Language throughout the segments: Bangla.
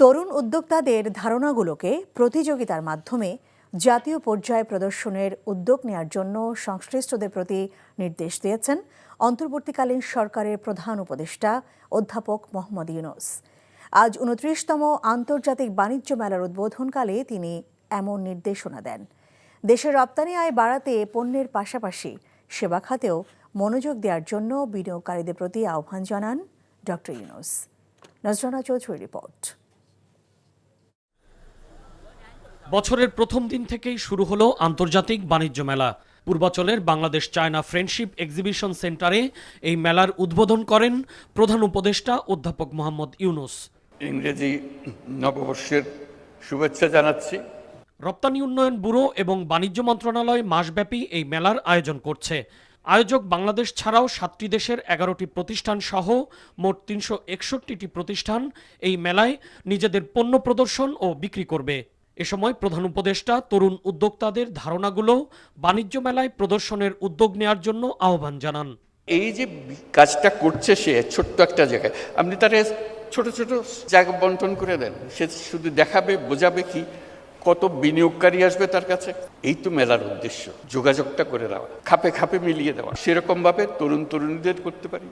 তরুণ উদ্যোক্তাদের ধারণাগুলোকে প্রতিযোগিতার মাধ্যমে জাতীয় পর্যায়ে প্রদর্শনের উদ্যোগ নেওয়ার জন্য সংশ্লিষ্টদের প্রতি নির্দেশ দিয়েছেন অন্তর্বর্তীকালীন সরকারের প্রধান উপদেষ্টা অধ্যাপক মোহাম্মদ ইউনূস। আজ ২৯তম আন্তর্জাতিক বাণিজ্য মেলার উদ্বোধনকালে তিনি এমন নির্দেশনা দেন। দেশের রপ্তানি আয় বাড়াতে পণ্যের পাশাপাশি সেবা খাতেও মনোযোগ দেওয়ার জন্য বিনিয়োগকারীদের প্রতি আহ্বান জানান ডক্টর ইউনূস। নজরানা চৌধুরীর রিপোর্ট। বছরের প্রথম দিন থেকেই শুরু হলো আন্তর্জাতিক বাণিজ্য মেলা। পূর্বাচলের বাংলাদেশ চায়না ফ্রেন্ডশিপ এক্সিবিশন সেন্টারে এই মেলার উদ্বোধন করেন প্রধান উপদেষ্টা অধ্যাপক মোহাম্মদ ইউনূস। ইংরেজি নববর্ষের শুভেচ্ছা জানাচ্ছি। রপ্তানি উন্নয়ন ব্যুরো এবং বাণিজ্য মন্ত্রণালয় মাসব্যাপী এই মেলার আয়োজন করছে। আয়োজক বাংলাদেশ ছাড়াও 7টি দেশের 11টি প্রতিষ্ঠান সহ মোট 361টি প্রতিষ্ঠান এই মেলায় নিজেদের পণ্য প্রদর্শন ও বিক্রি করবে। এ সময় প্রধান উপদেষ্টা তরুণ উদ্যোক্তাদের ধারণাগুলো বাণিজ্য মেলায় প্রদর্শনের উদ্যোগ নেওয়ার জন্য আহ্বান জানান। এই যে কাজটা করছে সে ছোট্ট একটা জায়গায়, আপনি তারে ছোট ছোট জায়গা বন্টন করে দেন, সে শুধু দেখাবে, বোঝাবে কি, কত বিনিয়োগকারী আসবে তার কাছে। এই তো মেলার উদ্দেশ্য, যোগাযোগটা করে দেওয়া, খাপে খাপে মিলিয়ে দেওয়া। সেরকম ভাবে তরুণ তরুণীদের করতে পারি,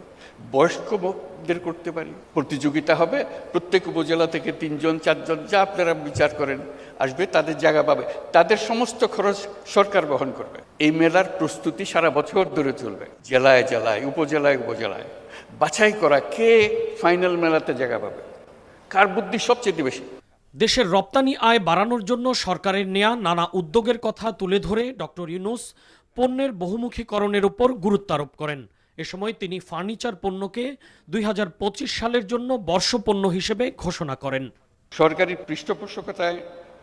বয়স্কদের করতে পারি। প্রতিযোগিতা হবে, প্রত্যেক উপজেলা থেকে 3 জন 4 জন যা আপনারা বিচার করেন আসবে, তাদের জায়গা পাবে, তাদের সমস্ত খরচ সরকার বহন করবে। এই মেলার প্রস্তুতি সারা বছর ধরে চলবে, জেলায় জেলায়, উপজেলায় উপজেলায় বাছাই করা কে ফাইনাল মেলাতে জায়গা পাবে, কার বুদ্ধি সবচেয়ে বেশি। দেশের রপ্তানি আয় বাড়ানোর জন্য সরকারের নেয়া নানা উদ্যোগের কথা তুলে ধরে ডক্টর ইউনূস পণ্যের বহুমুখীকরণের উপর গুরুত্ব আরোপ করেন। এ সময় তিনি ফার্নিচার পণ্যকে 2025 সালের জন্য বর্ষপণ্য হিসেবে ঘোষণা করেন। সরকারি পৃষ্ঠপোষকতায়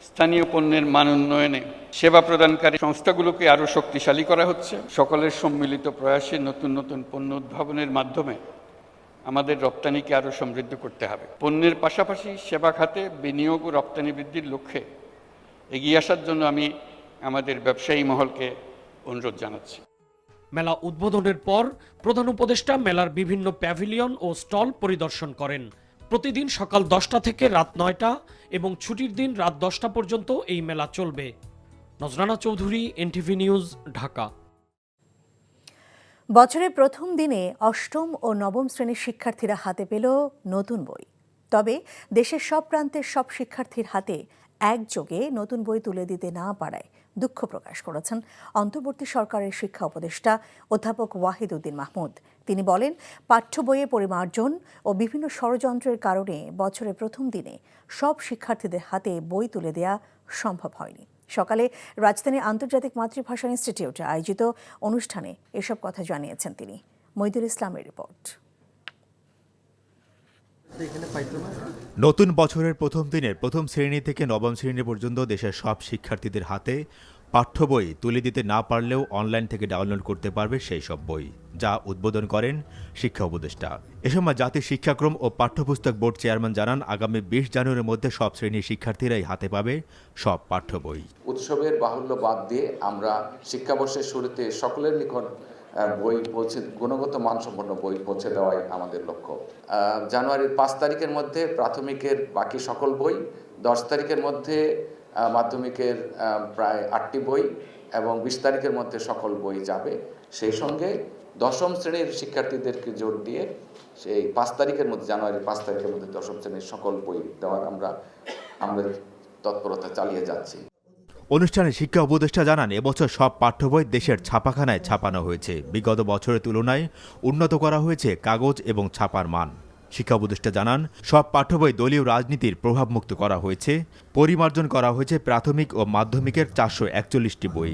স্থানীয় পণ্যের মান উন্নয়নে সেবা প্রদানকারী সংস্থাগুলোকে আরও শক্তিশালী করা হচ্ছে। সকলের সম্মিলিত প্রয়াসে নতুন নতুন পণ্য উদ্ভাবনের মাধ্যমে আমাদের রপ্তানিকে আরও সমৃদ্ধ করতে হবে। পণ্যের পাশাপাশি সেবা খাতে বিনিয়োগ ও রপ্তানি বৃদ্ধির লক্ষ্যে এগিয়ে আসার জন্য আমি আমাদের ব্যবসায়ী মহলকে অনুরোধ জানাচ্ছি। মেলা উদ্বোধনের পর প্রধান উপদেষ্টা মেলার বিভিন্ন প্যাভিলিয়ন ও স্টল পরিদর্শন করেন। প্রতিদিন সকাল 10টা থেকে রাত 9টা এবং ছুটির দিন রাত 10টা পর্যন্ত এই মেলা চলবে। নজরানা চৌধুরী, এনটিভি নিউজ, ঢাকা। বছরের প্রথম দিনে অষ্টম ও নবম শ্রেণীর শিক্ষার্থীরা হাতে পেল নতুন বই। তবে দেশের সব প্রান্তের সব শিক্ষার্থীর হাতে একযোগে নতুন বই তুলে দিতে না পারায় দুঃখ প্রকাশ করেছেন অন্তর্বর্তী সরকারের শিক্ষা উপদেষ্টা অধ্যাপক ওয়াহিদ উদ্দিন মাহমুদ। তিনি বলেন, পাঠ্য বইয়ে পরিমার্জন ও বিভিন্ন ষড়যন্ত্রের কারণে বছরের প্রথম দিনে সব শিক্ষার্থীদের হাতে বই তুলে দেওয়া সম্ভব হয়নি। সকালে রাজধানীর আন্তর্জাতিক মাতৃভাষা ইনস্টিটিউটে আয়োজিত অনুষ্ঠানে এসব কথা জানিয়েছেন তিনি। মইদুল ইসলামের রিপোর্ট। নতুন বছরের প্রথম দিনের প্রথম শ্রেণী থেকে নবম শ্রেণী পর্যন্ত দেশের সব শিক্ষার্থীদের হাতে পাঠ্য বই তুলে দিতে না পারলেও অনলাইন থেকে ডাউনলোড করতে পারবে সেই সব বই, যা উদ্বোধন করেন শিক্ষা উপদেষ্টা। এ সময় জাতীয় শিক্ষাক্রম ও পাঠ্যপুস্তক বোর্ড চেয়ারম্যান জানান, আগামী 20 জানুয়ারির মধ্যে সব শ্রেণীর শিক্ষার্থীরাই হাতে পাবে সব পাঠ্য বই। উৎসবের বাহুল্য বাদ দিয়ে আমরা শিক্ষাবর্ষের শুরুতে সকলের নিকট বই পৌঁছে, গুণগত মানসম্পন্ন বই পৌঁছে দেওয়াই আমাদের লক্ষ্য। জানুয়ারির 5 তারিখের মধ্যে প্রাথমিকের বাকি সকল বই, 10 তারিখের মধ্যে মাধ্যমিকের প্রায় 8টি বই এবং 20 তারিখের মধ্যে সকল বই যাবে। সেই সঙ্গে দশম শ্রেণীর শিক্ষার্থীদেরকে জোর দিয়ে সেই 5 তারিখের মধ্যে, জানুয়ারির 5 তারিখের মধ্যে দশম শ্রেণীর সকল বই দেওয়ার আমরা তৎপরতা চালিয়ে যাচ্ছি। অনুষ্ঠানে শিক্ষা উপদেষ্টা জানান, এবছর সব পাঠ্য বই দেশের ছাপাখানায় ছাপানো হয়েছে। বিগত বছরের তুলনায় উন্নত করা হয়েছে কাগজ এবং ছাপার মান। শিক্ষা উপদেষ্টা জানান, সব পাঠ্য বই দলীয় রাজনীতির প্রভাবমুক্ত করা হয়েছে। পরিমার্জন করা হয়েছে প্রাথমিক ও মাধ্যমিকের 441টি বই।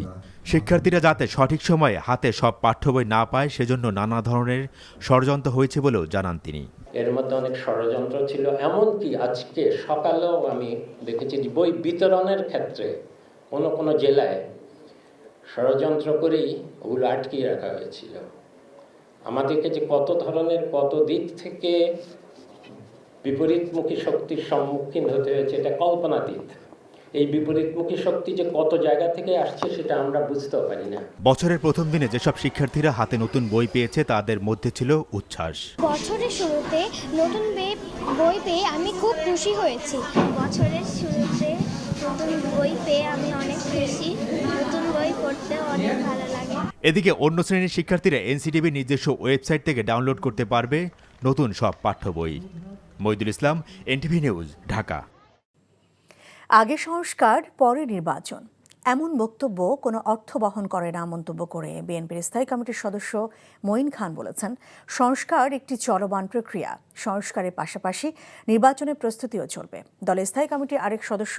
শিক্ষার্থীরা যাতে সঠিক সময়ে হাতে সব পাঠ্য বই না পায়, সেজন্য নানা ধরনের ষড়যন্ত্র হয়েছে বলেও জানান তিনি। এর মধ্যে অনেক ষড়যন্ত্র ছিল, এমনকি আজকে সকালেও আমি দেখেছি যে বই বিতরণের ক্ষেত্রে কোনো জেলায় ষড়যন্ত্র করেই ওগুলো আটকিয়ে রাখা হয়েছিল। আমাদেরকে যে কত ধরনের, কত দিক থেকে বিপরীতমুখী শক্তির সম্মুখীন হতে হয়েছে, এটা কল্পনাতীত। এই বিপরীতমুখী শক্তি যে কত জায়গা থেকে আসছে সেটা আমরা বুঝতেও পারি না। বছরের প্রথম দিনে যেসব শিক্ষার্থীরা হাতে নতুন বই পেয়েছে তাদের মধ্যে ছিল উচ্ছ্বাস। বছরের শুরুতে নতুন বই পেয়ে আমি খুব খুশি হয়েছি। বছরের শুরুতে নতুন বই পেয়ে আমি অনেক খুশি। নতুন বই পড়তে অনেক ভালো লাগে। এদিকে অন্য শ্রেণীর শিক্ষার্থীরা এনসিটিবির নিজস্ব ওয়েবসাইট থেকে ডাউনলোড করতে পারবে নতুন সব পাঠ্য বই। মইদুল ইসলাম, এনটিভি নিউজ, ঢাকা। আগে সংস্কার পরে নির্বাচন, এমন বক্তব্য কোনো অর্থ বহন করে না মন্তব্য করে বিএনপির স্থায়ী কমিটির সদস্য মঈন খান বলেছেন, সংস্কার একটি চলমান প্রক্রিয়া। সংস্কারের পাশাপাশি নির্বাচনের প্রস্তুতিও চলবে। দলের স্থায়ী কমিটির আরেক সদস্য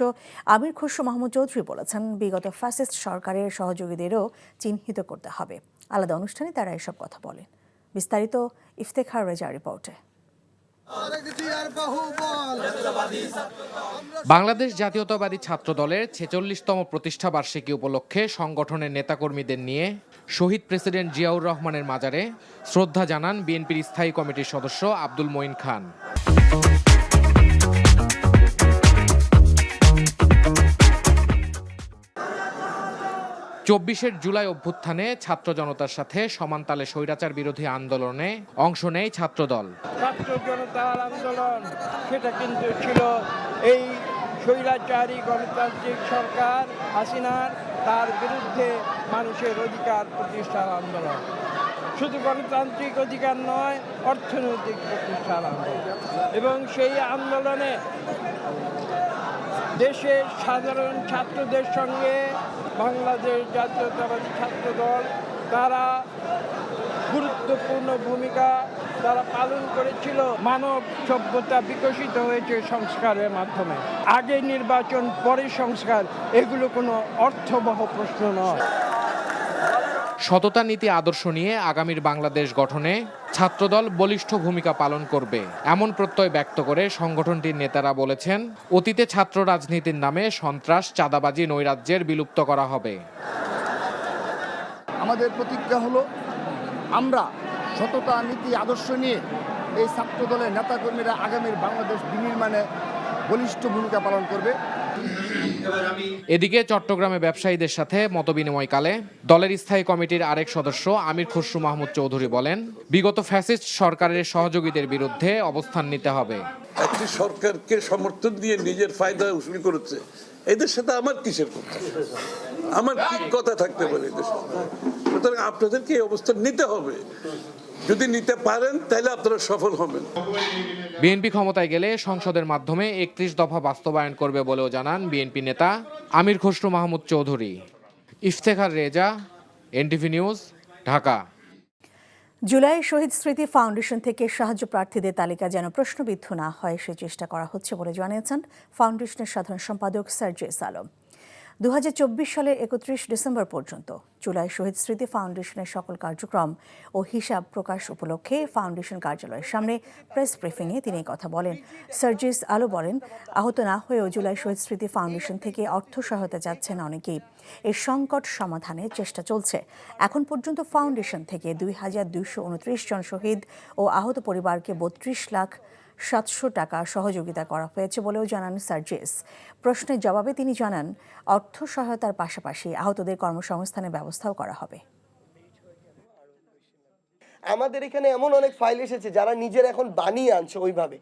আমির খসরু মাহমুদ চৌধুরী বলেছেন, বিগত ফ্যাসিস্ট সরকারের সহযোগীদেরও চিহ্নিত করতে হবে। আলাদা অনুষ্ঠানে তারা এসব কথা বলেন। বিস্তারিত ইফতেখার রেজা রিপোর্টে। বাংলাদেশ জাতীয়তাবাদী ছাত্র দলের ৪৬তম প্রতিষ্ঠা বার্ষিকী উপলক্ষে সংগঠনের নেতাকর্মীদের নিয়ে শহীদ প্রেসিডেন্ট জিয়াউর রহমানের মাজারে শ্রদ্ধা জানান বিএনপির স্থায়ী কমিটির সদস্য আব্দুল মঈন খান। ২৪ জুলাই অভ্যুত্থানে ছাত্র জনতার সাথে সমান তালে স্বৈরাচার বিরোধী আন্দোলনে অংশ নেয় ছাত্রদল। ছাত্র জনতার আন্দোলন সেটা কিন্তু ছিল এই স্বৈরাচারী গণতান্ত্রিক সরকার হাসিনার, তার বিরুদ্ধে মানুষের অধিকার প্রতিষ্ঠার আন্দোলন। শুধু গণতান্ত্রিক অধিকার নয়, অর্থনৈতিক প্রতিষ্ঠার আন্দোলন। এবং সেই আন্দোলনে দেশের সাধারণ ছাত্রদের সঙ্গে বাংলাদেশ জাতীয়তাবাদী ছাত্র দল তারা গুরুত্বপূর্ণ ভূমিকা তারা পালন করেছিল। মানব সভ্যতা বিকশিত হয়েছে সংস্কারের মাধ্যমে। আগে নির্বাচন পরে সংস্কার, এগুলো কোনো অর্থবহ প্রশ্ন নয়। সততা নীতি আদর্শ নিয়ে আগামীর বাংলাদেশ গঠনে ছাত্রদল বলিষ্ঠ ভূমিকা পালন করবে, এমন প্রত্যয় ব্যক্ত করে সংগঠনটির নেতারা বলেছেন, অতীতে ছাত্র রাজনীতির নামে সন্ত্রাস, চাঁদাবাজি, নৈরাজ্যের বিলুপ্ত করা হবে। আমাদের প্রতিজ্ঞা হলো, আমরা সততা নীতি আদর্শ নিয়ে এই ছাত্রদলের নেতাকর্মীরা আগামীর বাংলাদেশ বিনির্মাণে বলিষ্ঠ ভূমিকা পালন করবে। এদিকে চট্টগ্রামে ব্যবসায়ীদের সাথে মতবিনিময়কালে দলের স্থায়ী কমিটির আরেক সদস্য আমির খসরু মাহমুদ চৌধুরী বলেন, বিগত ফ্যাসিস্ট সরকারের সহযোগীদের বিরুদ্ধে অবস্থান নিতে হবে। একটি সরকারকে সমর্থন দিয়ে নিজের ফায়দা উসুল করেছে, এদের সাথে আমার কিসের কথা, আমার কি কথা থাকতে পারে এদের সাথে? সুতরাং আপনাদেরকে এই অবস্থান নিতে হবে। যদি নিতে পারেন তাহলে আপনারা সফল হবেন। বিএনপি ক্ষমতায় গেলে সংসদের মাধ্যমে ৩১ দফা বাস্তবায়ন করবে বলেও জানান বিএনপি নেতা Amir Khasru Mahmud Chowdhury. Iftekhar Reza, NTV news, Dhaka. July শহীদ স্মৃতি ফাউন্ডেশন থেকে সাহায্য প্রার্থীদের তালিকা যেন প্রশ্নবিদ্ধ না হয় সে চেষ্টা করা হচ্ছে বলে জানিয়েছেন ফাউন্ডেশনের সাধারণ সম্পাদক সার্জিস আলম। 2024 সালের 31 ডিসেম্বর পর্যন্ত জুলাই শহীদ স্মৃতি ফাউন্ডেশনের সকল কার্যক্রম ও হিসাব প্রকাশ উপলক্ষে ফাউন্ডেশন কার্যালয়ের সামনে প্রেস ব্রিফিংয়ে তিনি কথা বলেন। সার্জিস আলো বলেন, আহত না হয়েও জুলাই শহীদ স্মৃতি ফাউন্ডেশন থেকে অর্থ সহায়তা যাচ্ছেন অনেকেই। এই সংকট সমাধানের চেষ্টা চলছে। এখন পর্যন্ত ফাউন্ডেশন থেকে 2229 জন শহীদ ও আহত পরিবারকে 32,700,000 টাকা সহযোগিতা করা হয়েছে বলেও জানান সার্জিস। প্রশ্নের জবাবে তিনি জানান, অর্থ সহায়তার পাশাপাশি আহতদের কর্মসংস্থানের ব্যবস্থাও করা হবে। আমাদের এখানে এমন অনেক ফাইল এসেছে যারা নিজের এখন বানিয়ে আনছে ওইভাবে,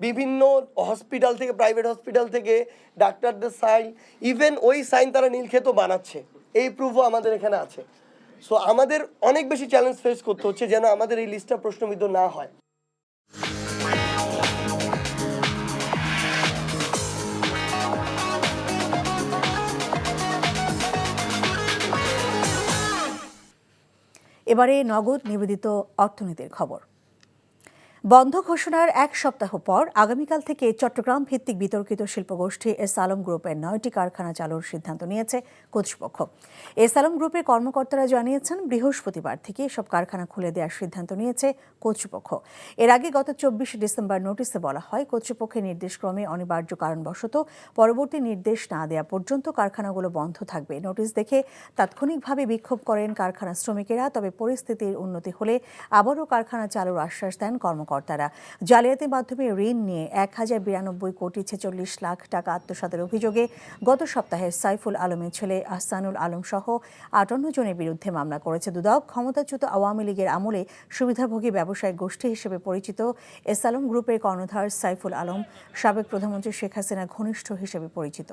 বিভিন্ন হসপিটাল থেকে, প্রাইভেট হসপিটাল থেকে ডাক্তারদের সাইন, ইভেন ওই সাইন তারা নীলক্ষেতও বানাচ্ছে, এই প্রুফও আমাদের এখানে আছে। সো আমাদের অনেক বেশি চ্যালেঞ্জ ফেস করতে হচ্ছে যেন আমাদের এই লিস্টটা প্রশ্নবিদ্ধ না হয়। এবারে নগদ নিবেদিত অর্থনীতির খবর। বন্ধ ঘোষণার এক সপ্তাহ পর আগামীকাল থেকে চট্টগ্রাম ভিত্তিক বিতর্কিত শিল্পগোষ্ঠী এস আলম গ্রুপের 9টি কারখানা চালুর সিদ্ধান্ত নিয়েছে কর্তৃপক্ষ। এস আলম গ্রুপের কর্মকর্তারা জানিয়েছেন, বৃহস্পতিবার থেকে এসব কারখানা খুলে দেওয়ার সিদ্ধান্ত নিয়েছে কর্তৃপক্ষ। এর আগে গত 24 ডিসেম্বর নোটিশে বলা হয়, কর্তৃপক্ষের নির্দেশক্রমে অনিবার্য কারণবশত পরবর্তী নির্দেশ না দেওয়া পর্যন্ত কারখানাগুলো বন্ধ থাকবে। নোটিশ দেখে তাৎক্ষণিকভাবে বিক্ষোভ করেন কারখানা শ্রমিকেরা। তবে পরিস্থিতির উন্নতি হলে আবারও কারখানা চালুর আশ্বাস দেন কর্মকর্তারা। কর্মকর্তারা জালিয়াতির মাধ্যমে ঋণ নিয়ে 1092 কোটি 46 লাখ টাকা আত্মসাতের অভিযোগে গত সপ্তাহে সাইফুল আলমের ছেলে আহসানুল আলম সহ 58 জনের বিরুদ্ধে মামলা করেছে দুদক। ক্ষমতাচ্যুত আওয়ামী লীগের আমলে সুবিধাভোগী ব্যবসায়িক গোষ্ঠী হিসেবে পরিচিত এস আলম গ্রুপের কর্ণধার সাইফুল আলম সাবেক প্রধানমন্ত্রী শেখ হাসিনার ঘনিষ্ঠ হিসেবে পরিচিত।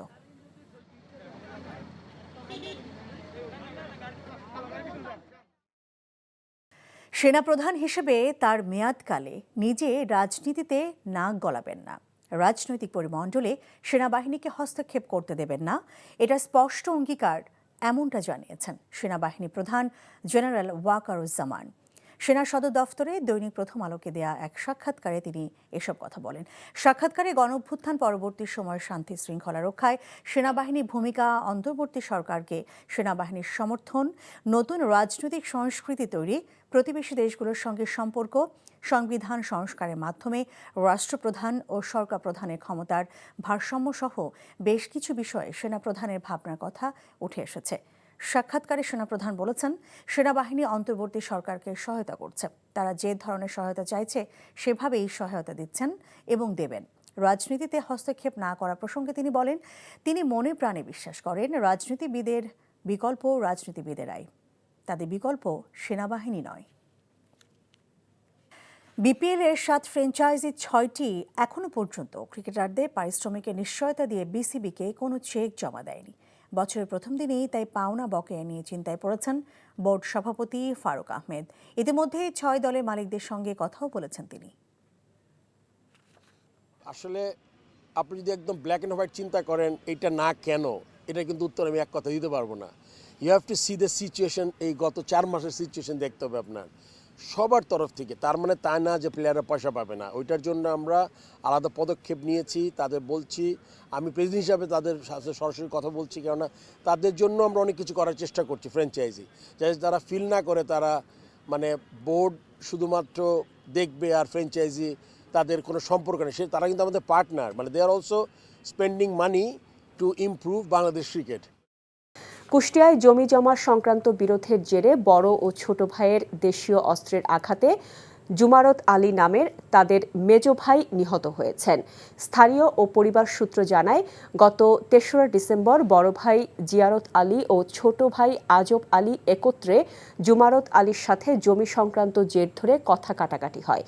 সেনাপ্রধান হিসেবে তার মেয়াদকালে নিজে রাজনীতিতে নাক গলাবেন না, রাজনৈতিক পরিমণ্ডলে সেনাবাহিনীকে হস্তক্ষেপ করতে দেবেন না, এটা স্পষ্ট অঙ্গীকার, এমনটা জানিয়েছেন সেনাবাহিনী প্রধান জেনারেল ওয়াকারুজ্জামান। সেনা সদর দফতরে দৈনিক প্রথম আলোকে দেয়া এক সাক্ষাৎকারে তিনি এসব কথা বলেন। সাক্ষাৎকারে গণঅভ্যুত্থান পরবর্তী সময়ের শান্তি শৃঙ্খলা রক্ষায় সেনাবাহিনীর ভূমিকা, অন্তর্বর্তী সরকারকে সেনাবাহিনীর সমর্থন, নতুন রাজনৈতিক সংস্কৃতি তৈরি, প্রতিবেশী দেশগুলোর সঙ্গে সম্পর্ক, সংবিধান সংস্কারের মাধ্যমে রাষ্ট্রপ্রধান ও সরকার প্রধানের ক্ষমতার ভারসাম্য সহ বেশ কিছু বিষয়ে সেনাপ্রধানের ভাবনার কথা উঠে এসেছে। সাক্ষাৎকারে সেনাপ্রধান বলেছেন, সেনাবাহিনী অন্তর্বর্তী সরকারকে সহায়তা করছে, তারা যে ধরনের সহায়তা চাইছে সেভাবেই সহায়তা দিচ্ছেন এবং দেবেন। রাজনীতিতে হস্তক্ষেপ না করা প্রসঙ্গে তিনি বলেন, তিনি মনে প্রাণে বিশ্বাস করেন রাজনীতিবিদের বিকল্প রাজনীতিবিদেরাই, তাদের বিকল্প সেনাবাহিনী নয়। বিপিএল এর 7 ফ্র্যাঞ্চাইজি 6টি এখনো পর্যন্ত ক্রিকেটারদের পারিশ্রমিকের নিশ্চয়তা দিয়ে বিসিবিকে কোনো চেক জমা দেয়নি। বছরের প্রথম দিনেই তাই পাওনা বকেয়া নিয়ে চিন্তায় পড়েছেন বোর্ড সভাপতি ফারুক আহমেদ। ইতিমধ্যে 6 দলের মালিকদের সঙ্গে কথাও বলেছেন তিনি। আসলে আপনি যদি একদম ব্ল্যাক অ্যান্ড হোয়াইট চিন্তা করেন এটা না কেন, এটা কিন্তু উত্তর আমি এক কথা দিতে পারবো না। You have to see the situation. এই গত 4 মাসের সিচুয়েশন দেখতে হবে আপনার সবার তরফ থেকে। তার মানে তা না যে প্লেয়াররা পয়সা পাবে না, ওইটার জন্য আমরা আলাদা পদক্ষেপ নিয়েছি, তাদের বলছি। আমি প্রেসিডেন্ট হিসাবে তাদের সাথে সরাসরি কথা বলছি, কেননা তাদের জন্য আমরা অনেক কিছু করার চেষ্টা করছি। ফ্র্যাঞ্চাইজি যাতে তারা ফিল না করে তারা মানে বোর্ড শুধুমাত্র দেখবে আর ফ্র্যাঞ্চাইজি তাদের কোনো সম্পর্ক নেই, তারা কিন্তু আমাদের পার্টনার। মানে they are also spending money to improve Bangladesh cricket. কুষ্টিয়ায় জমি জমা সংক্রান্ত বিরোধের জেরে বড় ও ছোট ভাইয়ের দেশীয় অস্ত্রের আঘাতে জুমারত আলী নামের তাদের মেজ ভাই নিহত হয়েছেন। স্থানীয় ও পরিবার সূত্র জানায়, গত 3রা ডিসেম্বর বড় ভাই জিয়ারত আলী ও ছোট ভাই আজব আলী একত্রে জুমারত আলীর সাথে জমি সংক্রান্ত জের ধরে কথা কাটাকাটি হয়।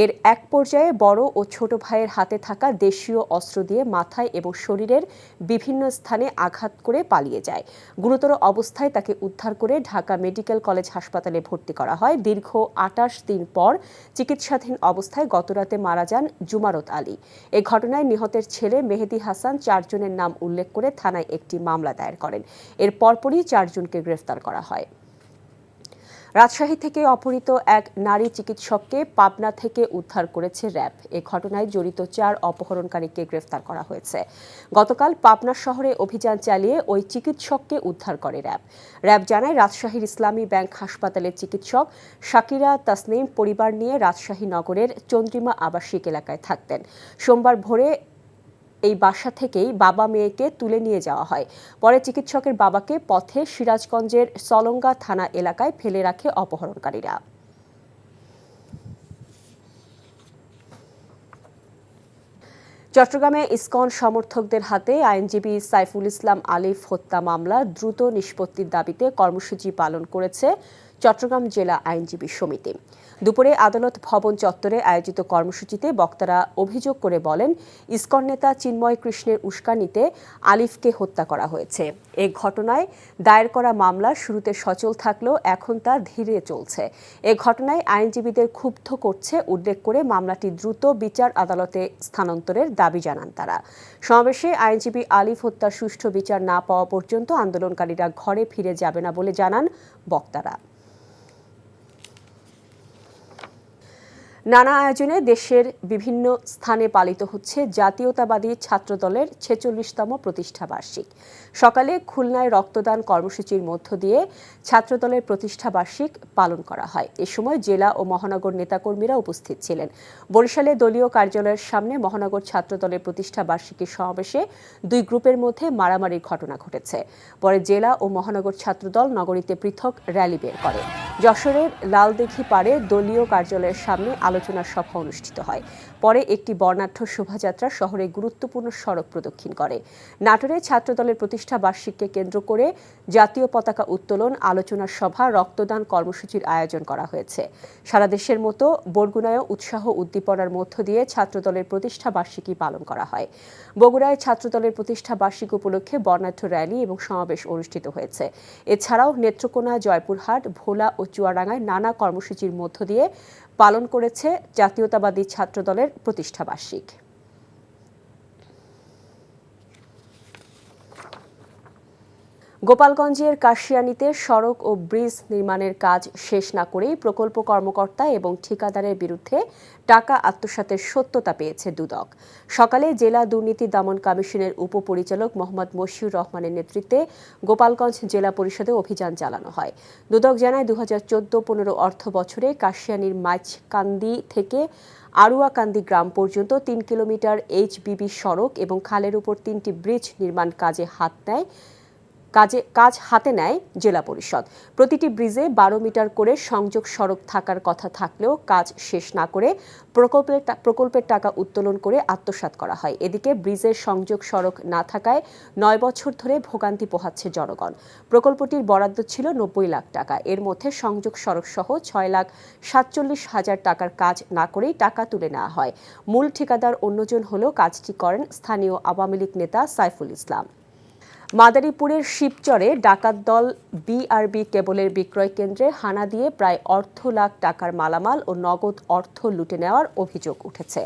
এর এক পর্যায়ে বড় ও ছোট ভাইয়ের হাতে থাকা দেশীয় অস্ত্র দিয়ে মাথায় এবং শরীরের বিভিন্ন স্থানে আঘাত করে পালিয়ে যায়। গুরুতর অবস্থায় তাকে উদ্ধার করে ঢাকা মেডিকেল কলেজ হাসপাতালে ভর্তি করা হয়। দীর্ঘ 28 দিন পর চিকিৎসাধীন অবস্থায় গতরাতে মারা যান জুমারত আলী। এ ঘটনায় নিহতের ছেলে মেহেদি হাসান 4 জনের নাম উল্লেখ করে থানায় একটি মামলা দায়ের করেন। এর পরপরই 4 জনকে গ্রেফতার করা হয়। রাজশাহী থেকে অপহৃত এক নারী চিকিৎসককে পাবনা থেকে উদ্ধার করেছে র্যাব। এ ঘটনায় জড়িত 4 অপহরণকারীকে গ্রেফতার করা হয়েছে। গতকাল পাবনা শহরে অভিযান চালিয়ে ওই চিকিৎসককে উদ্ধার করে র্যাব। র্যাব জানায়, রাজশাহীর ইসলামী ব্যাংক হাসপাতালের চিকিৎসক শাকিরা তাসনিম পরিবার নিয়ে রাজশাহী নগরের চন্দ্রিমা আবাসিক এলাকায় থাকতেন। সোমবার ভোরে এই বাসা থেকেই বাবা মেয়েকে তুলে নিয়ে যাওয়া হয়। পরে চিকিৎসকের বাবাকে পথে সিরাজগঞ্জের সলঙ্গা থানা এলাকায় ফেলে রাখে অপহরণকারীরা। চট্টগ্রামে ইসকন সমর্থকদের হাতে আইনজীবী সাইফুল ইসলাম আলিফ হত্যা মামলা দ্রুত নিষ্পত্তির দাবিতে কর্মসূচি পালন করেছে চট্টগ্রাম জেলা আইনজীবী সমিতি। দুপুরে আদালত ভবন চত্বরে আয়োজিত কর্মসূচিতে বক্তারা অভিযোগ করে বলেন, ইসকন নেতা চিন্ময় কৃষ্ণের উস্কানিতে আলিফকে হত্যা করা হয়েছে। এ ঘটনায় দায়ের করা মামলা শুরুতে সচল থাকলেও এখন তা ধীরে চলছে। এ ঘটনায় আইনজীবীদের ক্ষুব্ধ করছে উল্লেখ করে মামলাটি দ্রুত বিচার আদালতে স্থানান্তরের দাবি জানান তারা। সমাবেশে আইনজীবী আলিফ হত্যার সুষ্ঠু বিচার না পাওয়া পর্যন্ত আন্দোলনকারীরা ঘরে ফিরে যাবে না বলে জানান বক্তারা। নানা আয়োজনে দেশের বিভিন্ন স্থানে পালিত হচ্ছে জাতীয়তাবাদী ছাত্রদলের 46তম প্রতিষ্ঠাবার্ষিক। সকালে খুলনায় রক্তদান কর্মসূচির মধ্য দিয়ে ছাত্রদলের প্রতিষ্ঠাবার্ষিক পালন করা হয়। এ সময় জেলা ও মহানগর নেতাকর্মীরা উপস্থিত ছিলেন। বরিশালে দলীয় কার্যালয়ের সামনে মহানগর ছাত্রদলের প্রতিষ্ঠাবার্ষিকীর সমাবেশে 2 গ্রুপের মধ্যে মারামারির ঘটনা ঘটেছে। পরে জেলা ও মহানগর ছাত্রদল নগরীতে পৃথক র্যালি বের করে। যশোরের লালদিঘি পাড়ে দলীয় কার্যালয়ের সামনে আলোচনা সভা অনুষ্ঠিত হয়। পরে একটি বর্ণাঢ্য শোভাযাত্রা শহরের গুরুত্বপূর্ণ সড়ক প্রদক্ষিণ করে। নাটোরে ছাত্রদলের প্রতিষ্ঠা বার্ষিককে কেন্দ্র করে জাতীয় পতাকা উত্তোলন, আলোচনা সভা, রক্তদান কর্মসূচির আয়োজন করা হয়েছে। সারা দেশের মতো বরগুনায়ও উৎসাহ উদ্দীপনার মধ্য দিয়ে ছাত্রদলের প্রতিষ্ঠা বার্ষিকী পালন করা হয়। বগুড়ায় ছাত্রদলের প্রতিষ্ঠা বার্ষিকী উপলক্ষে বর্ণাঢ্য র্যালি এবং সমাবেশ অনুষ্ঠিত হয়েছে। এছাড়াও নেত্রকোনা, জয়পুরহাট, ভোলা ও চুয়াডাঙ্গায় নানা কর্মসূচির মধ্য দিয়ে পালন করেছে জাতীয়তাবাদী ছাত্রদলের প্রতিষ্ঠা বার্ষিক। গোপালগঞ্জের কাশিয়ানীতে সড়ক ও ব্রিজ নির্মাণের কাজ শেষ না করেই প্রকল্প কর্মকর্তা এবং ঠিকাদারের বিরুদ্ধে টাকা আত্মসাতের সত্যতা পেয়েছে দুদক। সকালে জেলা দুর্নীতি দমন কমিশনের উপপরিচালক মোহাম্মদ মশিউর রহমানের নেতৃত্বে গোপালগঞ্জ জেলা পরিষদে অভিযান চালানো হয়। দুদক জানায় 2014-15 অর্থ বছরে কাশিয়ানীর মাইচকান্দি থেকে আরুয়াকান্দি গ্রাম পর্যন্ত 3 কিলোমিটার এইচবিবি সড়ক এবং খালের উপর 3টি ব্রিজ নির্মাণ কাজ হাতে নেয় জেলা পরিষদ। প্রতিটি ব্রিজে 12 মিটার করে সংযোগ সড়ক থাকার কথা থাকলেও কাজ শেষ না করে প্রকল্পের টাকা উত্তোলন করে আত্মসাৎ করা হয়। এদিকে ব্রিজের সংযোগ সড়ক না থাকায় 9 বছর ধরে ভোগান্তি পোহাচ্ছে জনগণ। প্রকল্পটির বরাদ্দ ছিল 90 লাখ টাকা। এর মধ্যে সংযোগ সড়ক সহ 6,47,000 টাকার কাজ না করেই টাকা তুলে নেওয়া হয়। মূল ঠিকাদার অন্যজন হলেও কাজটি করেন স্থানীয় আওয়ামী লীগ নেতা সাইফুল ইসলাম। মাদারীপুরের শিবচরে ডাকাত দল বিআরবি কেবলের বিক্রয় কেন্দ্রে হানা দিয়ে প্রায় লাখ টাকার মালামাল ও নগদ অর্থ লুটে নেওয়ার অভিযোগ উঠেছে।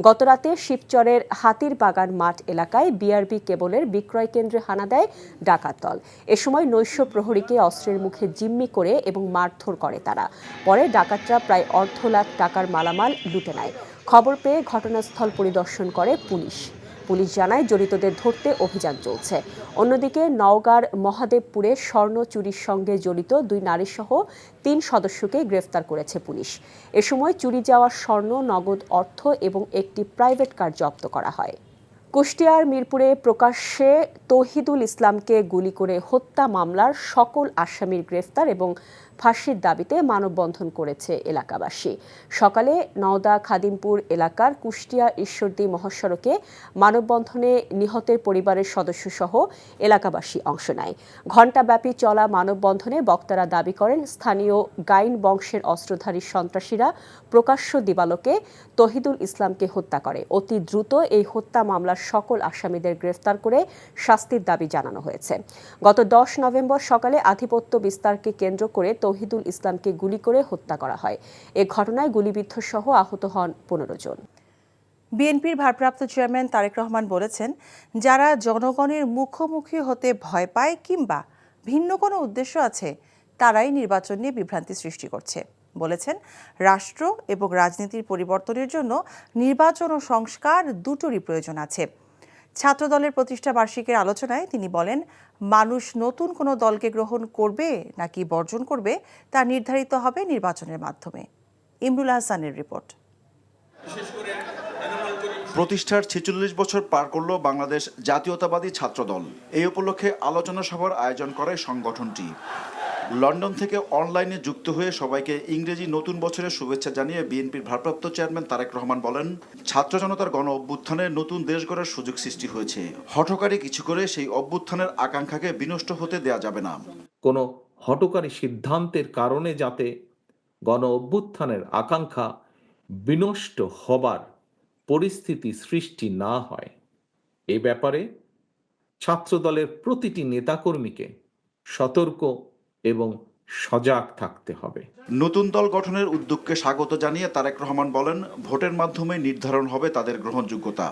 গতরাতে শিবচরের হাতির বাগান মাঠ এলাকায় বিআরবি কেবলের বিক্রয় কেন্দ্রে হানা দেয় ডাকাত দল। এ সময় নৈশ প্রহরীকে অস্ত্রের মুখে জিম্মি করে এবং মারধর করে তারা। পরে ডাকাতরা প্রায় লাখ টাকার মালামাল লুটে নেয়। খবর পেয়ে ঘটনাস্থল পরিদর্শন করে পুলিশ জানায় জড়িতদের ধরতে অভিযান চলছে। অন্যদিকে নওগাঁর মহাদেবপুরে স্বর্ণ চুরির সঙ্গে জড়িত 2 নারীসহ 3 সদস্যকে গ্রেফতার করেছে পুলিশ। এ সময় চুরি যাওয়া স্বর্ণ, নগদ অর্থ এবং একটি প্রাইভেট কার জব্দ করা হয়। কুষ্টিয়ার মিরপুরে প্রকাশ্যে তৌহিদুল ইসলামকে গুলি করে হত্যা মামলার সকল আসামির গ্রেফতার এবং ফাঁসির দাবিতে মানববন্ধন করেছে এলাকাবাসী। সকালে নওদা খাদিমপুর এলাকার কুষ্টিয়া ঈশ্বরদী মহাসড়কে মানববন্ধনে নিহতের পরিবারের সদস্যসহ এলাকাবাসী অংশ নেয়। ঘণ্টাব্যাপী চলা মানববন্ধনে বক্তারা দাবি করেন স্থানীয় গাইন বংশের অস্ত্রধারী সন্ত্রাসীরা প্রকাশ্য দিবালোকে তৌহিদুল ইসলামকে হত্যা করে। অতি দ্রুত এই হত্যা মামলার সকল আসামিদের গ্রেফতার করে শাস্তির দাবি জানানো হয়েছে। গত 10 নভেম্বর সকালে আধিপত্য বিস্তারকে কেন্দ্র করে তৌহিদুল ইসলামকে গুলি করে হত্যা করা হয়। এ ঘটনায় গুলিবিদ্ধ সহ আহত হন 15 জন। বিএনপির ভারপ্রাপ্ত চেয়ারম্যান তারেক রহমান বলেছেন, যারা জনগণের মুখোমুখি হতে ভয় পায় কিংবা ভিন্ন কোনো উদ্দেশ্য আছে তারাই নির্বাচন নিয়ে বিভ্রান্তি সৃষ্টি করছে। বলেছেন, রাষ্ট্র এবং রাজনীতির পরিবর্তনের জন্য নির্বাচন ও সংস্কার দুটোরই প্রয়োজন আছে। ছাত্রদলের প্রতিষ্ঠা বার্ষিকীর আলোচনায় তিনি বলেন, মানুষ নতুন কোনো দলকে গ্রহণ করবে নাকি বর্জন করবে তা নির্ধারিত হবে নির্বাচনের মাধ্যমে। ইমরুল হাসানের রিপোর্ট। প্রতিষ্ঠার 46 বছর পার করল বাংলাদেশ জাতীয়তাবাদী ছাত্রদল। এই উপলক্ষে আলোচনা সভার আয়োজন করে সংগঠনটি। লন্ডন থেকে অনলাইনে যুক্ত হয়ে সবাইকে ইংরেজি নতুন বছরের শুভেচ্ছা জানিয়ে বিএনপির ভারপ্রাপ্ত চেয়ারম্যান তারেক রহমান বলেন, ছাত্র জনতার গণ অভ্যুত্থানে নতুন দেশ গড়ার সুযোগ সৃষ্টি হয়েছে। হঠকারী কিছু করে সেই অভ্যুত্থানের আকাঙ্ক্ষাকে বিনষ্ট হতে দেয়া যাবে না। কোনো হঠকারী সিদ্ধান্তের কারণে যাতে গণ অভ্যুত্থানের আকাঙ্ক্ষা বিনষ্ট হবার পরিস্থিতি সৃষ্টি না হয়, এ ব্যাপারে ছাত্রদলের প্রতিটি নেতাকর্মীকে সতর্ক এবং সজাগ থাকতে হবে। নতুন দল গঠনের উদ্যোগকে স্বাগত জানিয়ে তারেক রহমান বলেন, ভোটের মাধ্যমে নির্ধারণ হবে তাদের গ্রহণযোগ্যতা।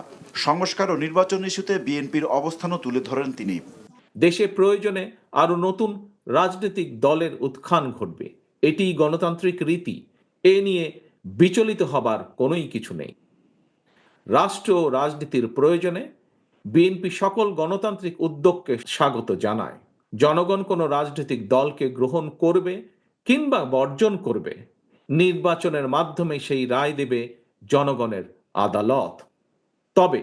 সংস্কার ও নির্বাচন ইস্যুতে বিএনপির অবস্থানও তুলে ধরেন তিনি। দেশে প্রয়োজনে আরো নতুন রাজনৈতিক দলের উত্থান ঘটবে, এটি গণতান্ত্রিক রীতি। এ নিয়ে বিচলিত হবার কোনোই কিছু নেই। রাষ্ট্র ও রাজনীতির প্রয়োজনে বিএনপি সকল গণতান্ত্রিক উদ্যোগকে স্বাগত জানায়। জনগণ কোনো রাজনৈতিক দলকে গ্রহণ করবে কিংবা বর্জন করবে, নির্বাচনের মাধ্যমে সেই রায় দেবে জনগণের আদালত। তবে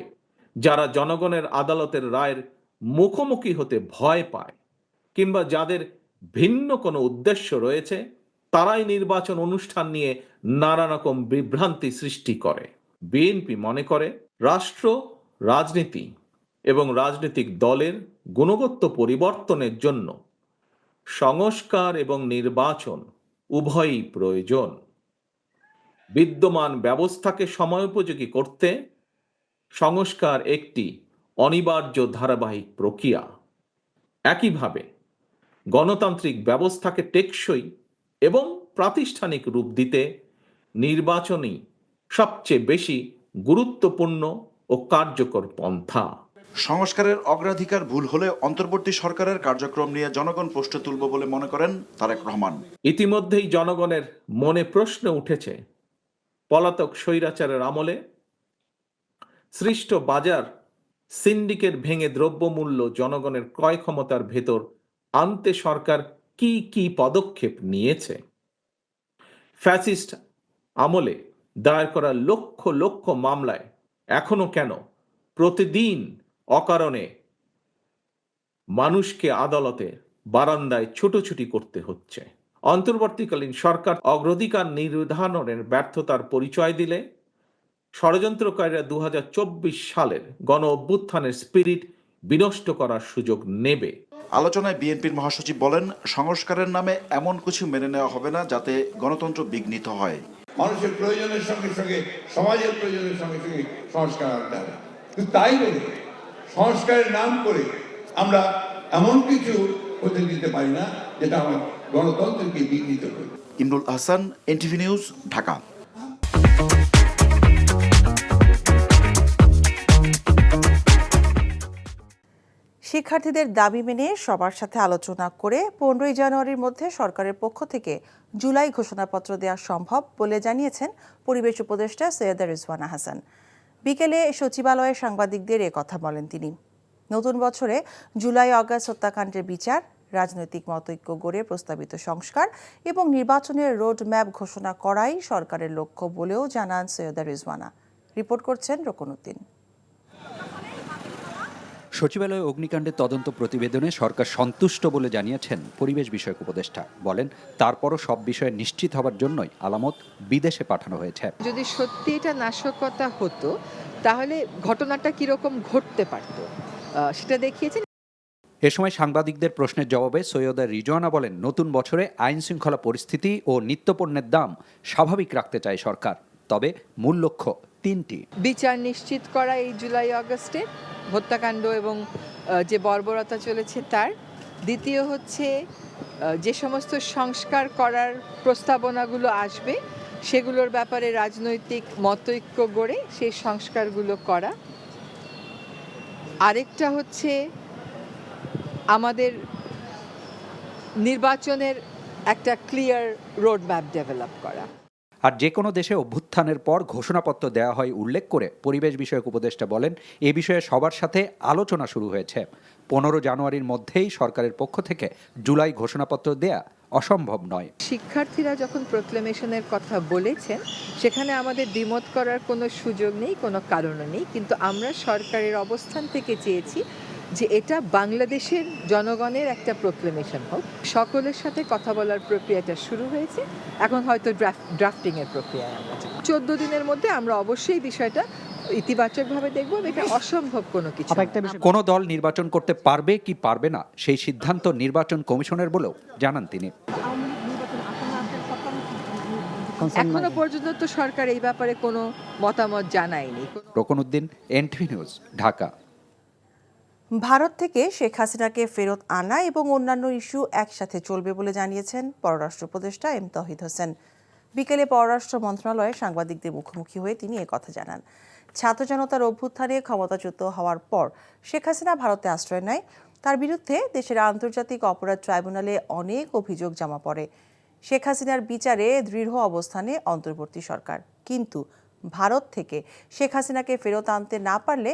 যারা জনগণের আদালতের রায়ের মুখোমুখি হতে ভয় পায় কিংবা যাদের ভিন্ন কোনো উদ্দেশ্য রয়েছে, তারাই নির্বাচন অনুষ্ঠান নিয়ে নানা রকম বিভ্রান্তি সৃষ্টি করে। বিএনপি মনে করে রাষ্ট্র, রাজনীতি এবং রাজনৈতিক দলের গুণগত পরিবর্তনের জন্য সংস্কার এবং নির্বাচন উভয়ই প্রয়োজন। বিদ্যমান ব্যবস্থাকে সময়োপযোগী করতে সংস্কার একটি অনিবার্য ধারাবাহিক প্রক্রিয়া। একইভাবে গণতান্ত্রিক ব্যবস্থাকে টেকসই এবং প্রাতিষ্ঠানিক রূপ দিতে নির্বাচনই সবচেয়ে বেশি গুরুত্বপূর্ণ ও কার্যকর পন্থা। সংস্কারের অগ্রাধিকার ভুল হলে অন্তর্বর্তী সরকারের কার্যক্রম নিয়ে জনগণ প্রশ্ন তুলব বলে মনে করেন তারেক রহমান। ইতিমধ্যেই জনগণের মনে প্রশ্ন উঠেছে, পলাতক স্বৈরাচারের আমলে সৃষ্ট বাজার সিন্ডিকেট ভেঙে দ্রব্যমূল্য জনগণের ক্রয় ক্ষমতার ভেতর আনতে সরকার কি কি পদক্ষেপ নিয়েছে। ফ্যাসিস্ট আমলে দায়ের করা লক্ষ লক্ষ মামলায় এখনো কেন প্রতিদিন অকারণে মানুষকে আদালতে বারান্দায় ছুটোছুটি করতে হচ্ছে। অন্তর্বর্তীকালীন সরকার অগ্রাধিকার নির্ধারণের ব্যর্থতার পরিচয় দিলে ষড়যন্ত্রকারীরা 2024 সালের গণ অভ্যুত্থানের স্পিরিট বিনষ্ট করার সুযোগ নেবে। আলোচনায় বিএনপির মহাসচিব বলেন, সংস্কারের নামে এমন কিছু মেনে নেওয়া হবে না যাতে গণতন্ত্র বিঘ্নিত হয়। মানুষের প্রয়োজনের সঙ্গে সঙ্গে সমাজের প্রয়োজনের সঙ্গে সঙ্গে সংস্কার আনতে হবে, কিন্তু তাই বলে সংস্কারের নাম করে আমরা এমন কিছু হতে দিতে পারি না যেটা আমার গণতন্ত্রকে বিঘ্নিত করবে। Imrul Hasan, NTV news, Dhaka. শিক্ষার্থীদের দাবি মেনে সবার সাথে আলোচনা করে 15ই জানুয়ারির মধ্যে সরকারের পক্ষ থেকে জুলাই ঘোষণাপত্র দেওয়া সম্ভব বলে জানিয়েছেন পরিবেশ উপদেষ্টা সৈয়দা রিজওয়ানা হাসান। বিকেলে সচিবালয়ে সাংবাদিকদের কথা বলেন তিনি। নতুন বছরে জুলাই অগাস্ট হত্যাকাণ্ডের বিচার, রাজনৈতিক মতৈক্য গড়ে প্রস্তাবিত সংস্কার এবং নির্বাচনের রোড ম্যাপ ঘোষণা করাই সরকারের লক্ষ্য বলেও জানান সৈয়দা রিজওয়ানা। রিপোর্ট করছেন রকনউদ্দিন। সচিবালয়ে অগ্নিকাণ্ডের তদন্ত প্রতিবেদনে সরকার সন্তুষ্ট বলে জানিয়েছেন পরিবেশ বিষয়ক উপদেষ্টা। বলেন, তারপরও সব বিষয়ে নিশ্চিত হবার জন্যই আলামত বিদেশে পাঠানো হয়েছে। যদি সত্যি এটা নাশকতা হতো তাহলে ঘটনাটা কিরকম ঘটতে পারত সেটা দেখিয়েছেন। এ সময় সাংবাদিকদের প্রশ্নের জবাবে সৈয়দা রিজওয়ানা বলেন, নতুন বছরে আইন শৃঙ্খলা পরিস্থিতি ও নিত্যপণ্যের দাম স্বাভাবিক রাখতে চায় সরকার, তবে মূল লক্ষ্য তিনটি। বিচার নিশ্চিত করা এই জুলাই আগস্টে হত্যাকাণ্ড এবং যে বর্বরতা চলেছে তার। দ্বিতীয় হচ্ছে যে সমস্ত সংস্কার করার প্রস্তাবনাগুলো আসবে সেগুলোর ব্যাপারে রাজনৈতিক মতৈক্য গড়ে সেই সংস্কারগুলো করা। আরেকটা হচ্ছে আমাদের নির্বাচনের একটা ক্লিয়ার রোড ম্যাপ ডেভেলপ করা। আর যে কোনো দেশে অভ্যুত্থানের পর ঘোষণাপত্র দেওয়া হয় উল্লেখ করে পরিবেশ বিষয়ক উপদেষ্টা বলেন, এ বিষয়ে সবার সাথে আলোচনা শুরু হয়েছে। 15 জানুয়ারির মধ্যেই সরকারের পক্ষ থেকে জুলাই ঘোষণাপত্র দেয়া অসম্ভব নয়। শিক্ষার্থীরা যখন প্রোক্লেমেশনের কথা বলেছেন সেখানে আমাদের দ্বিমত করার কোনো সুযোগ নেই, কোনো কারণও নেই, কিন্তু আমরা সরকারের অবস্থান থেকে চেয়েছি যে এটা বাংলাদেশের জনগণের একটা প্রোক্লেমেশন হোক। সকলের সাথে কথা বলার প্রক্রিয়াটা শুরু হয়েছে, এখন হয়তো ড্রাফটিং এর প্রক্রিয়ায় আমরা 14 দিনের মধ্যে আমরা অবশ্যই বিষয়টা ইতিবাচকভাবে দেখব। এটা অসম্ভব কোনো কিছু। কোনো দল নির্বাচন করতে পারবে কি পারবে না সেই সিদ্ধান্ত নির্বাচন কমিশনের বলেও জানান তিনি। এখনো পর্যন্ত তো সরকার এই ব্যাপারে কোনো মতামত জানায়নি। রকনউদ্দিন, এনটিভি নিউজ, ঢাকা। ভারত থেকে শেখ হাসিনাকে ফেরত আনা এবং অন্যান্য ইস্যু একসাথে চলবে বলে জানিয়েছেন পররাষ্ট্র উপদেষ্টা এম তৌহিদ হোসেন। বিকেলে পররাষ্ট্র মন্ত্রণালয়ে সাংবাদিকদের মুখোমুখি হয়ে তিনি একথা জানান। ছাত্র জনতার অভ্যুত্থানে ক্ষমতাচ্যুত হওয়ার পর শেখ হাসিনা ভারতে আশ্রয় নেয়। তার বিরুদ্ধে দেশের আন্তর্জাতিক অপরাধ ট্রাইব্যুনালে অনেক অভিযোগ জমা পড়ে। শেখ হাসিনার বিচারে দৃঢ় অবস্থানে অন্তর্বর্তী সরকার, কিন্তু ভারত থেকে শেখ হাসিনাকে ফেরত আনতে না পারলে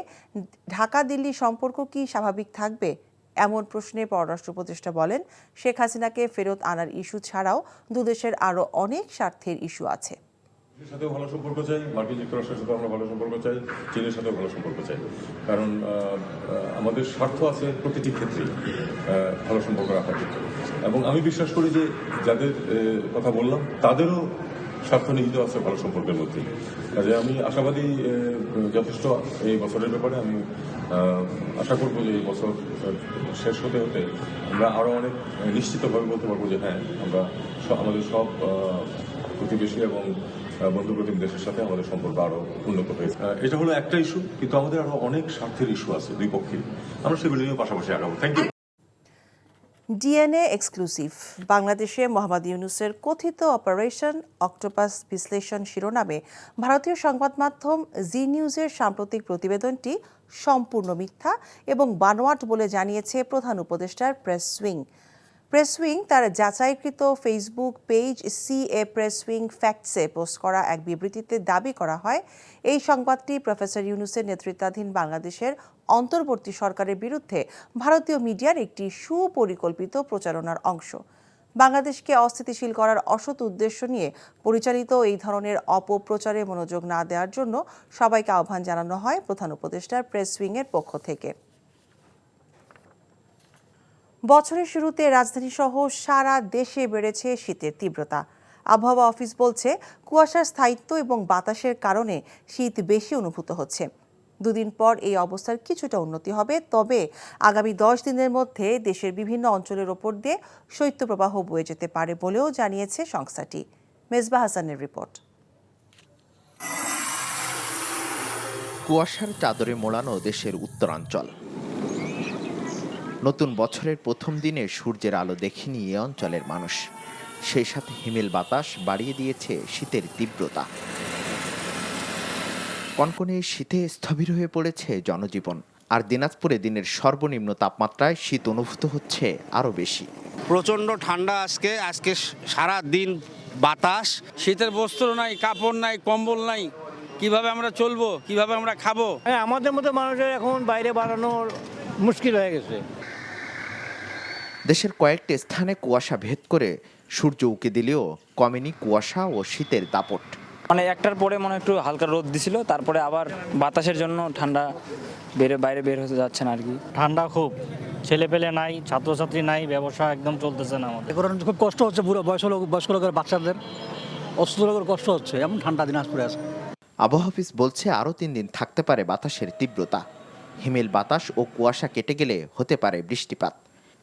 ঢাকা দিল্লি সম্পর্ক কি স্বাভাবিক থাকবে? এমন প্রশ্নে পররাষ্ট্র উপদেষ্টা বলেন, শেখ হাসিনাকে ফেরত আনার ইস্যু ছাড়াও দুদেশের আরও অনেক স্বার্থের ইস্যু আছে। সাথেও ভালো সম্পর্ক চাই, মার্কিন যুক্তরাষ্ট্রের সাথে আমরা ভালো সম্পর্ক চাই, চীনের সাথেও ভালো সম্পর্ক চাই, কারণ আমাদের স্বার্থ আছে প্রতিটি ক্ষেত্রেই ভালো সম্পর্ক রাখার ক্ষেত্রে। এবং আমি বিশ্বাস করি যে যাদের কথা বললাম তাদেরও স্বার্থ নিহিত আছে ভালো সম্পর্কের মধ্যেই। কাজে আমি আশাবাদী যথেষ্ট এই বছরের ব্যাপারে। আমি আশা করবো যে এই বছর শেষ হতে হতে আমরা আরও অনেক নিশ্চিতভাবে বলতে পারবো যে হ্যাঁ, আমরা আমাদের সব প্রতিবেশী এবং বন্ধু প্রতিম দেশের সাথে আমাদের সম্পর্ক আরো উন্নত হয়েছে। এটা হলো একটা ইস্যু, কিন্তু আমাদের আরো অনেক স্বার্থের ইস্যু আছে দুই পক্ষের। আমরা সেগুলো নিয়ে পাশাপাশি আগাবো। Thank you. ডিএনএ এক্সক্লুসিভ বাংলাদেশে মোহাম্মদ ইউনূসের কথিত অপারেশন অক্টোপাস বিশ্লেষণ শিরোনামে ভারতীয় সংবাদ মাধ্যম জি নিউজের সাম্প্রতিক প্রতিবেদনটি সম্পূর্ণ মিথ্যা এবং বানোয়াট বলে জানিয়েছে প্রধান উপদেষ্টার প্রেস উইং তার যাচাইকৃত Facebook page CA press wing ফ্যাক্টসে পোস্ট করা এক বিবৃতিতে দাবি করা হয় এই সংবাদটি প্রফেসর ইউনূসের নেতৃত্বাধীন বাংলাদেশের অন্তর্বর্তী সরকারের বিরুদ্ধে ভারতীয় মিডিয়ার একটি সুপরিকল্পিত প্রচারণার অংশ। বাংলাদেশকে অস্থিতিশীল করার অসৎ উদ্দেশ্য নিয়ে পরিচালিত এই ধরনের অপপ্রচারে মনোযোগ না দেওয়ার জন্য সবাইকে আহ্বান জানানো হয় প্রধান উপদেষ্টার প্রেস উইংয়ের পক্ষ থেকে। বছরের শুরুতে রাজধানীসহ সারা দেশে বেড়েছে শীতের তীব্রতা। আবহাওয়া অফিস বলছে কুয়াশার স্থায়িত্ব এবং বাতাসের কারণে শীত বেশি অনুভূত হচ্ছে। দুদিন পর এই অবস্থার কিছুটা উন্নতি হবে, তবে আগামী 10 দিনের মধ্যে দেশের বিভিন্ন অঞ্চলের ওপর দিয়ে শৈত্যপ্রবাহ বয়ে যেতে পারে বলেও জানিয়েছে সংস্থাটি। মেজবা হাসানের রিপোর্ট। কুয়াশার চাদরে মোড়ানো দেশের উত্তরাঞ্চল। নতুন বছরের প্রথম দিনে সূর্যের আলো দেখেনি এ অঞ্চলের মানুষ। সেই সাথে হিমেল বাতাস বাড়িয়ে দিয়েছে শীতের তীব্রতা। কনকনে শীতে স্থবির হয়ে পড়েছে জনজীবন। আর দিনাজপুরে দিনের সর্বনিম্ন তাপমাত্রায় শীত অনুভূত হচ্ছে আরও বেশি। প্রচণ্ড ঠান্ডা আজকে সারা দিন বাতাস, শীতের বস্ত্র নাই, কাপড় নাই, কম্বল নাই, কিভাবে আমরা চলবো, কিভাবে আমরা খাবো? হ্যাঁ, আমাদের মতো মানুষের এখন বাইরে বাড়ানোর মুশকিল হয়ে গেছে। দেশের কয়েকটি স্থানে কুয়াশা ভেদ করে সূর্য উঁকি দিলেও কমেনি কুয়াশা ও শীতের দাপট। মানে একটার পরে মনে একটু হালকা রোদ দিছিল, তারপরে আবার বাতাসের জন্য ঠান্ডা বাইরে বের হতে যাচ্ছে না আর কি। ঠান্ডা খুব, ছেলে পেলে নাই, ছাত্রছাত্রী নাই, ব্যবসা একদম চলতেছে না আমাদের। এখন খুব কষ্ট হচ্ছে, পুরো বয়স্ক লোকের বাচ্চাদের, অসুস্থ লোকের কষ্ট হচ্ছে, এমন ঠান্ডা দিনাজপুরে আছে। আবহাওয়া অফিস বলছে আরও 3 দিন থাকতে পারে বাতাসের তীব্রতা। হিমেল বাতাস ও কুয়াশা কেটে গেলে হতে পারে বৃষ্টিপাত।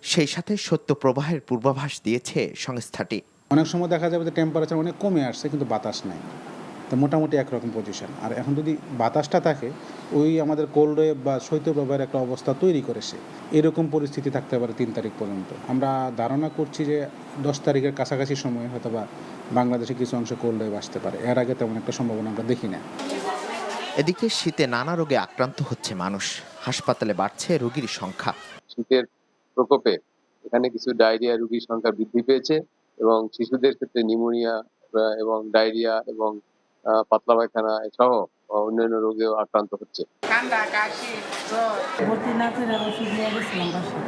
সেই সাথে শৈত্য প্রবাহের পূর্বাভাস দিয়েছে সংস্থাটি। অনেক সময় দেখা যাবে যে টেম্পারেচার অনেক কমে আসছে, কিন্তু বাতাস নাই, তো মোটামুটি একরকম পজিশন। আর এখন যদি বাতাসটা থাকে, ওই আমাদের কোল্ড ওয়েভ বা শৈত্যপ্রবাহের একটা অবস্থা তৈরি করেছে। এরকম পরিস্থিতি থাকতে পারে 3 তারিখ পর্যন্ত। আমরা ধারণা করছি যে 10 তারিখের কাছাকাছি সময়ে হয়তো বা বাংলাদেশে কিছু অংশ কোল্ড ওয়েভ আসতে পারে। এর আগে তেমন একটা সম্ভাবনা আমরা দেখি না। এদিকে শীতে নানা রোগে আক্রান্ত হচ্ছে মানুষ। হাসপাতালে বাড়ছে রোগীর সংখ্যা। শীতের প্রকোপে এখানে কিছু ডায়রিয়া রোগীর সংখ্যা বৃদ্ধি পেয়েছে এবং শিশুদের ক্ষেত্রে নিউমোনিয়া এবং ডায়রিয়া এবং পাতলা পায়খানা সহ অন্যান্য রোগেও আক্রান্ত হচ্ছে। ঠান্ডা, কাশি, জ্বর, ভর্তি না করে ওষুধ নিয়ে গেছিলাম বাসায়,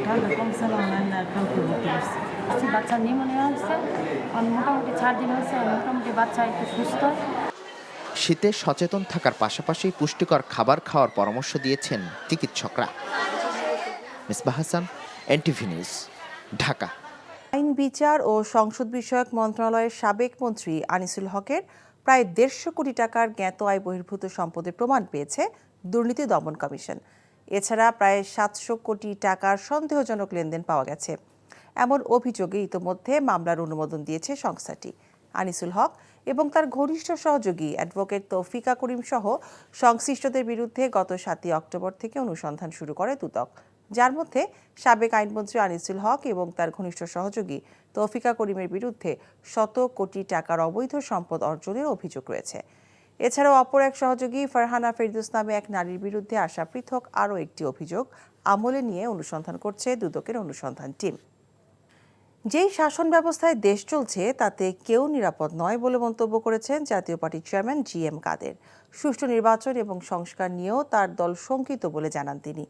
ঠান্ডা কমছে না, কাউকে ভর্তি করছে। বাচ্চা নিউমোনিয়া হচ্ছে, মোটামুটি 4 দিন হয়েছে, মোটামুটি বাচ্চা একটু সুস্থ। শীতে সচেতন থাকার পাশাপাশি পুষ্টিকর খাবার খাওয়ার পরামর্শ দিয়েছেন চিকিৎসকরা। Mezba Hasan, NTV news, Dhaka. আইন, বিচার ও সংসদ বিষয়ক মন্ত্রণালয়ের সাবেক মন্ত্রী আনিসুল হকের প্রায় 150 কোটি টাকার জ্ঞাত আয় বহির্ভূত সম্পদের প্রমাণ পেয়েছে দুর্নীতি দমন কমিশন। এছাড়া প্রায় 700 কোটি টাকার সন্দেহজনক লেনদেন পাওয়া গেছে। এমন অভিযোগে ইতোমধ্যে মামলার অনুমোদন দিয়েছে সংস্থাটি। আনিসুল হক এবং তার ঘনিষ্ঠ সহযোগী অ্যাডভোকেট তৌফিকা করিম সহ সংশ্লিষ্টদের বিরুদ্ধে গত 7 অক্টোবর থেকে অনুসন্ধান শুরু করে দুদক, যার মধ্যে সাবেক আইনমন্ত্রী আনিসুল হক এবং তার ঘনিষ্ঠ সহযোগী তৌফিকা করিমের বিরুদ্ধে 100 কোটি টাকার অবৈধ সম্পদ অর্জনের অভিযোগ রয়েছে। এছাড়াও অপর এক সহযোগী ফারহানা ফেরদৌস নামে এক নারীর বিরুদ্ধে আসা পৃথক আরও একটি অভিযোগ আমলে নিয়ে অনুসন্ধান করছে দুদকের অনুসন্ধান টিম। যেই শাসন ব্যবস্থায় দেশ চলছে তাতে কেউ নিরাপদ নয় বলে মন্তব্য করেছেন জাতীয় পার্টির চেয়ারম্যান GM কাদের। সুষ্ঠু নির্বাচন এবং সংস্কার নিয়েও তার দল শঙ্কিত বলে জানান তিনি।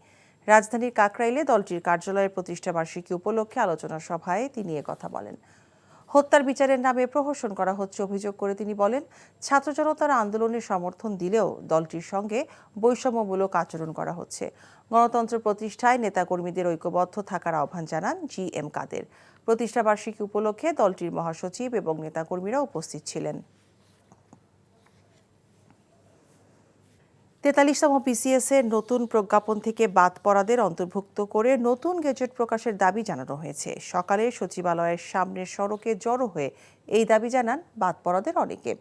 রাজধানীর কাকরাইলে দলটির কার্যালয়ের প্রতিষ্ঠাবার্ষিকী উপলক্ষে আলোচনা সভায় তিনি একথা বলেন। হত্যার বিচারের নামে প্রহসন করা হচ্ছে অভিযোগ করে তিনি বলেন, ছাত্র জনতার আন্দোলনের সমর্থন দিলেও দলটির সঙ্গে বৈষম্যমূলক আচরণ করা হচ্ছে। গণতন্ত্র প্রতিষ্ঠায় নেতাকর্মীদের ঐক্যবদ্ধ থাকার আহ্বান জানান GM কাদের। প্রতিষ্ঠাবার্ষিকী উপলক্ষে দলটির মহাসচিব এবং নেতাকর্মীরা উপস্থিত ছিলেন। 43তম BCS এর নতুন প্রজ্ঞাপন থেকে বাদ পড়াদের অন্তর্ভুক্ত করে নতুন গেজেট প্রকাশের দাবি জানানো হয়েছে। সকালে সচিবালয়ের সামনের সড়কে জড়ো হয়ে এই দাবি জানান বাদ পড়াদের অনেকে।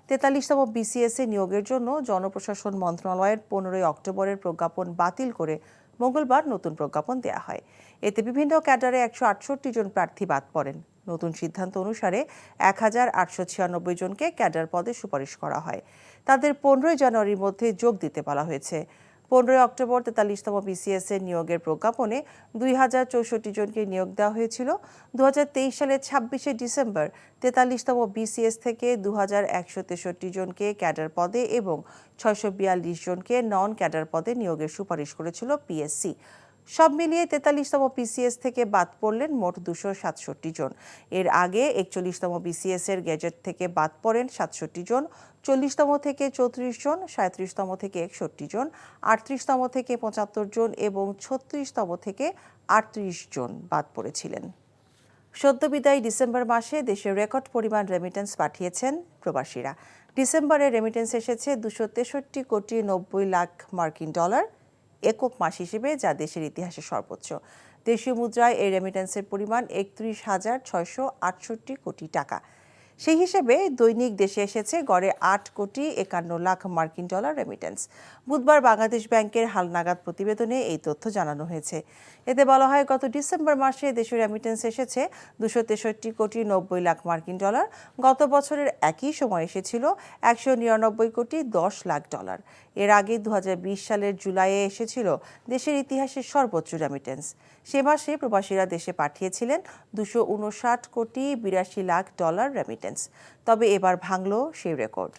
43তম BCS এ নিয়োগের জন্য জনপ্রশাসন মন্ত্রণালয়ের 15 অক্টোবরের প্রজ্ঞাপন বাতিল করে মঙ্গলবার নতুন প্রজ্ঞাপন দেয়া হয়। এতে বিভিন্ন ক্যাডারে 168 জন প্রার্থী বাদ পড়েন। নতুন সিদ্ধান্ত অনুসারে 1896 জনকে ক্যাডার পদে সুপারিশ করা হয়। তাদের 15 জানুয়ারির মধ্যে যোগ দিতে বলা হয়েছে। 15 অক্টোবর 43তম BCS এর নিয়োগের প্রজ্ঞাপনে 2064 জনকে নিয়োগ দেওয়া হয়েছিল। 2023 সালের 26শে ডিসেম্বর 43তম BCS থেকে 2163 জনকে ক্যাডার পদে এবং 642 জনকে নন ক্যাডার পদে নিয়োগের সুপারিশ করেছিল PSC। সব মিলিয়ে 43তম BCS থেকে বাদ পড়লেন মোট 267 জন। এর আগে 41তম BCS এর গেজেট থেকে বাদ পড়েন 67 জন, 40তম থেকে 34 জন, 37তম থেকে 61 জন, 38তম থেকে 75 জন এবং 36তম থেকে 38 জন বাদ পড়েছিলেন। সদ্য বিদায়ী ডিসেম্বর মাসে দেশে রেকর্ড পরিমাণ রেমিটেন্স পাঠিয়েছেন প্রবাসীরা। ডিসেম্বরে রেমিটেন্স এসেছে 263 কোটি 90 লাখ মার্কিন ডলার, একক মাস হিসেবে, যা দেশের ইতিহাসে সর্বোচ্চ। দেশীয় মুদ্রায় এই রেমিটেন্সের পরিমাণ 31,668 কোটি টাকা। সেই হিসেবে দৈনিক দেশে এসেছে গড়ে 8 কোটি 51 লাখ মার্কিন ডলার রেমিটেন্স। বুধবার বাংলাদেশ ব্যাংকের হালনাগাদ প্রতিবেদনে এই তথ্য জানানো হয়েছে। এতে বলা হয়, গত ডিসেম্বর মাসে দেশের রেমিটেন্স এসেছে 263 কোটি 90 লাখ মার্কিন ডলার। গত বছরের একই সময় এসেছিল 199 কোটি 10 লাখ ডলার। এর আগে 2020 সালের জুলাইয়ে এসেছিল দেশের ইতিহাসের সর্বোচ্চ রেমিটেন্স। সে মাসে প্রবাসীরা দেশে পাঠিয়েছিলেন 259 কোটি 82 লাখ ডলার রেমিটেন্স। তবে এবার ভাঙল সেই রেকর্ড।